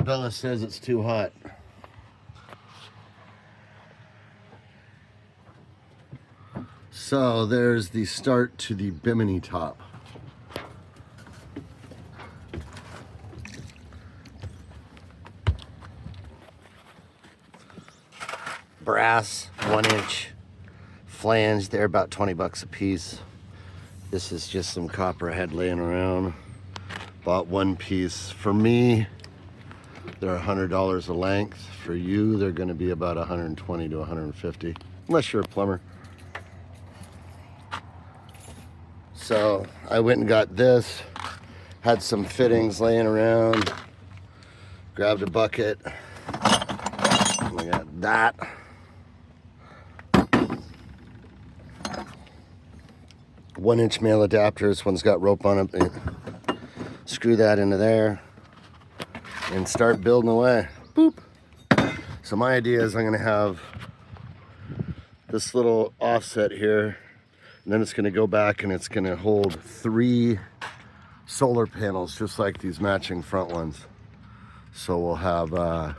Bella says it's too hot. So there's the start to the bimini top. Brass 1-inch flange. They're about 20 bucks a piece. This is just some copper I had laying around. Bought one piece. For me, they're $100 a length. For you, they're going to be about 120 to 150, unless you're a plumber. So I went and got this. Had some fittings laying around. Grabbed a bucket. And I got that. One-inch male adapter. This one's got rope on it. Screw that into there and start building away. Boop. So my idea is I'm going to have this little offset here, and then it's going to go back and it's going to hold 3 solar panels just like these matching front ones. So we'll have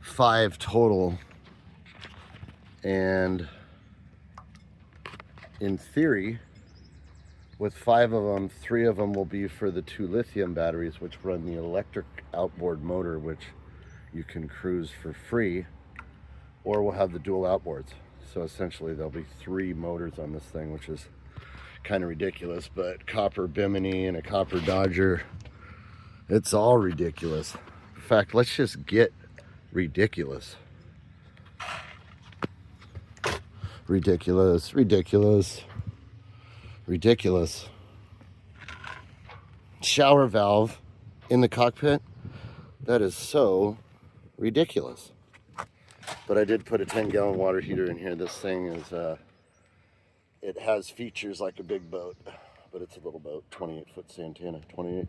5 total, and in theory, with 5 of them, 3 of them will be for the 2 lithium batteries, which run the electric outboard motor, which you can cruise for free, or we'll have the dual outboards. So essentially there'll be 3 motors on this thing, which is kind of ridiculous, but copper bimini and a copper Dodger, it's all ridiculous. In fact, let's just get ridiculous. Ridiculous, ridiculous. Ridiculous. Shower valve in the cockpit. That is so ridiculous. But I did put a 10-gallon water heater in here. This thing is, it has features like a big boat, but it's a little boat, 28-foot Santana, 28.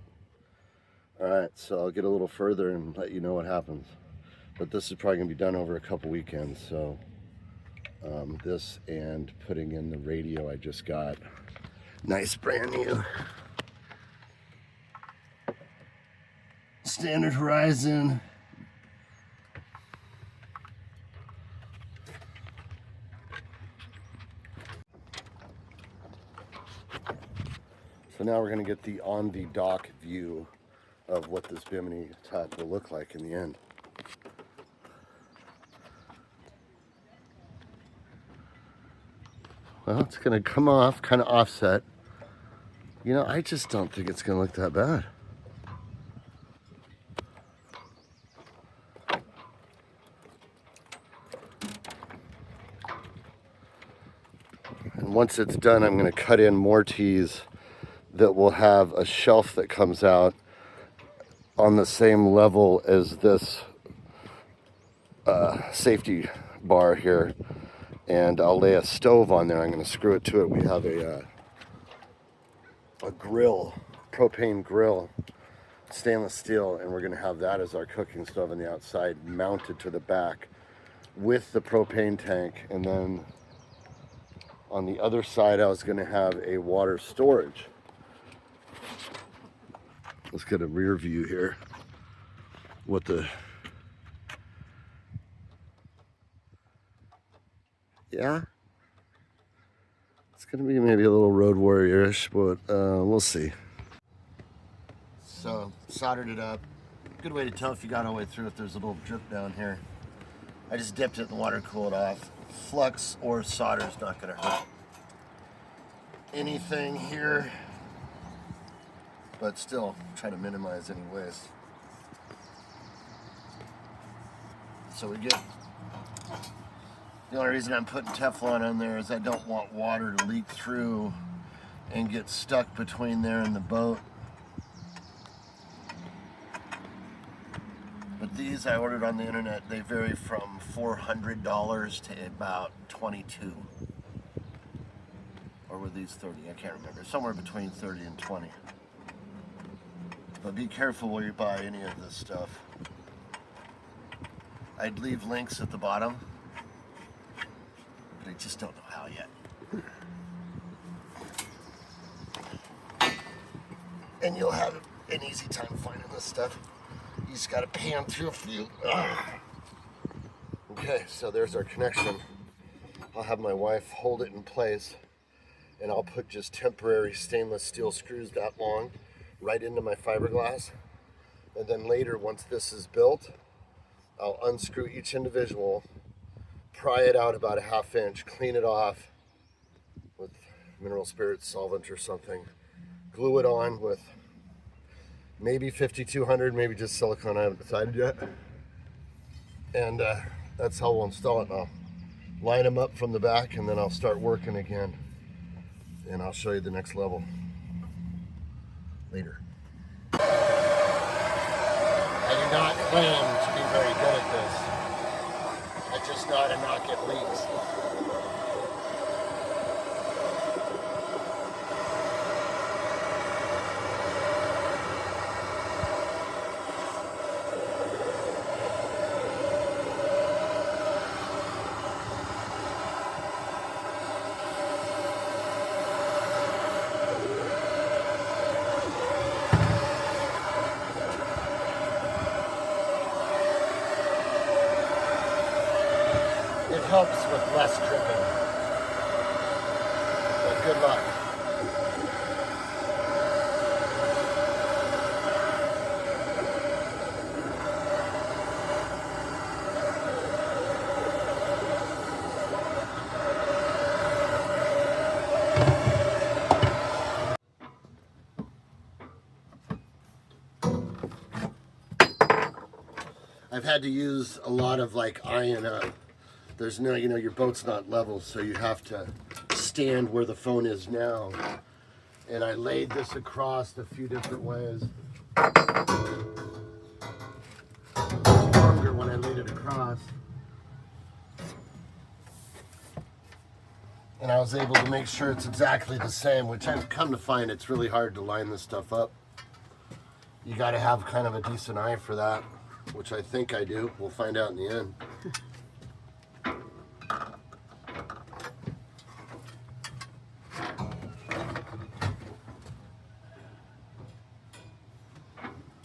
All right, so I'll get a little further and let you know what happens. But this is probably gonna be done over a couple weekends. So this and putting in the radio I just got. Nice, brand new. Standard Horizon. So now we're going to get the on the dock view of what this bimini top will look like in the end. Well, it's going to come off, kind of offset. You know, I just don't think it's going to look that bad. And once it's done, I'm going to cut in more tees that will have a shelf that comes out on the same level as this safety bar here. And I'll lay a stove on there. I'm going to screw it to it. We have a grill, propane grill, stainless steel, and we're going to have that as our cooking stove on the outside, mounted to the back with the propane tank. And then on the other side, I was going to have a water storage. Let's get a rear view here. What the... Yeah, it's gonna be maybe a little road warrior-ish, but we'll see. So soldered it up. Good way to tell if you got all the way through if there's a little drip down here. I just dipped it in the water, cooled off. Flux or solder is not gonna hurt anything here, but still try to minimize any waste. So we get. The only reason I'm putting Teflon on there is I don't want water to leak through and get stuck between there and the boat. But these I ordered on the internet. They vary from $400 to about $22. Or were these 30? I can't remember. Somewhere between 30 and 20. But be careful where you buy any of this stuff. I'd leave links at the bottom. But I just don't know how yet. And you'll have an easy time finding this stuff. You just gotta pan through a few. Okay, so there's our connection. I'll have my wife hold it in place, and I'll put just temporary stainless steel screws that long right into my fiberglass. And then later, once this is built, I'll unscrew each individual, pry it out about a ½ inch, clean it off with mineral spirits solvent or something, glue it on with maybe 5200, maybe just silicone, I haven't decided yet. And that's how we'll install it now. Line them up from the back, and then I'll start working again. And I'll show you the next level later. I do not claim to be very good at this. I just know how to not get leaks. It helps with less dripping, but good luck. I've had to use a lot of like iron up. There's no, your boat's not level, so you have to stand where the phone is now. And I laid this across a few different ways. It's longer when I laid it across. And I was able to make sure it's exactly the same, which I've come to find it's really hard to line this stuff up. You got to have kind of a decent eye for that, which I think I do. We'll find out in the end.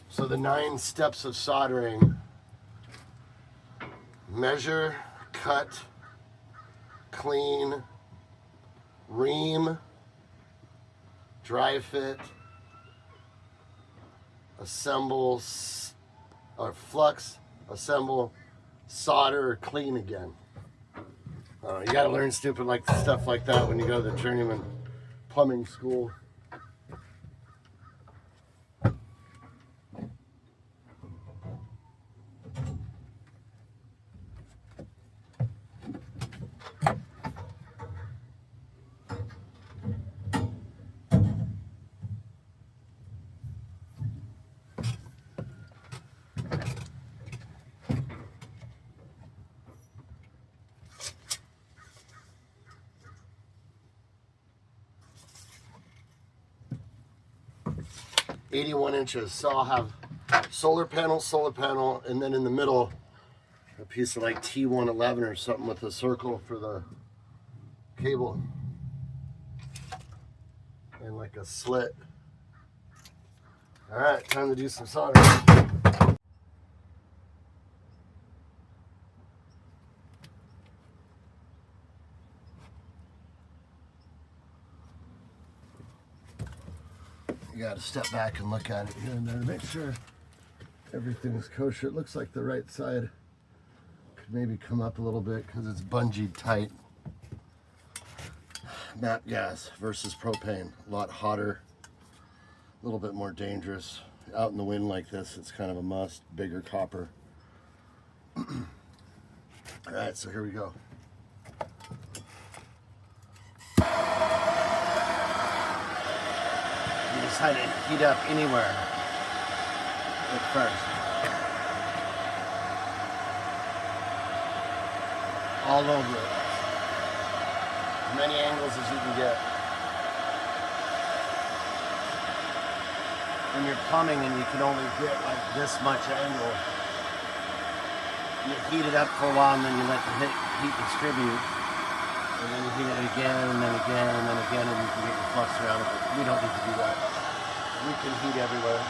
So the 9 steps of soldering: measure, cut, clean, ream, dry fit, assemble, or flux, assemble, solder, or clean again. You gotta learn stupid stuff like that when you go to the journeyman plumbing school. .81 inches. So I'll have solar panel, and then in the middle, a piece of like T111 or something with a circle for the cable, and like a slit. All right, time to do some soldering. You got to step back and look at it here and there to make sure everything's kosher. It looks like the right side could maybe come up a little bit because it's bungeed tight. Nat gas versus propane, a lot hotter, a little bit more dangerous. Out in the wind like this, it's kind of a must. Bigger copper. All right, so here we go. You decide to heat up anywhere at first. All over it. As many angles as you can get. When you're plumbing and you can only get like this much angle, you heat it up for a while and then you let the heat distribute. And then you heat it again, and then again, and then again, and you can get your flux around it, but we don't need to do that. We can heat everywhere.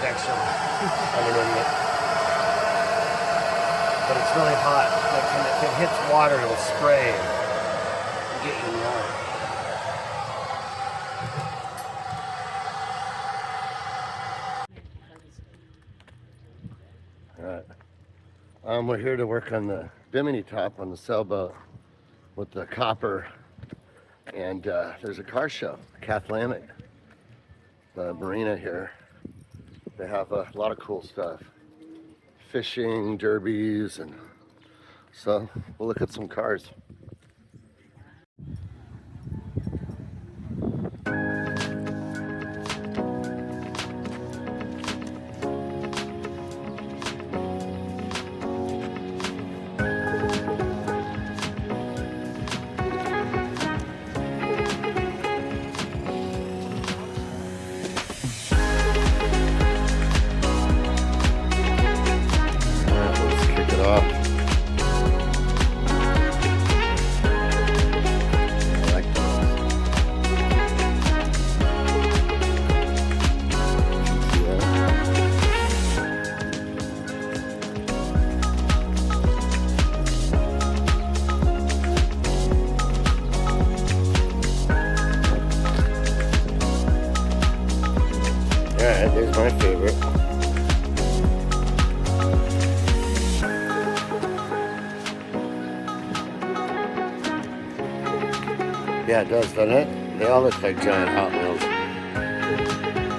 protection underneath it. But it's really hot. Like if it hits water, it'll spray and get you in the eye. Alright. We're here to work on the bimini top on the sailboat with the copper. And there's a car show, Catholic, the marina here. They have a lot of cool stuff. Fishing, derbies, and so we'll look at some cars. Alright, there's my favorite. Yeah, it does, doesn't it? They all look like giant Hot Wheels.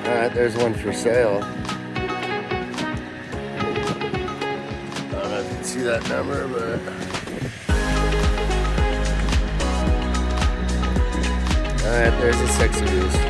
Alright, there's one for sale. I don't know if you can see that number, but... Alright, there's a sexy beast.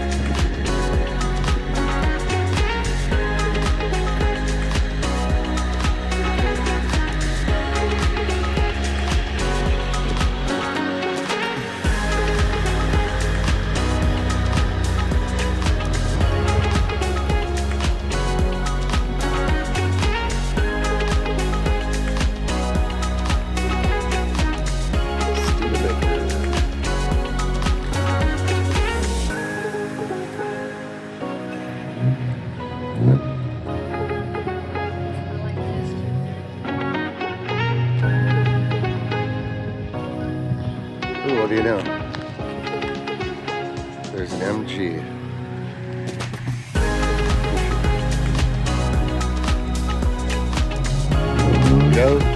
Ooh, what do you know? There's an MG. Go.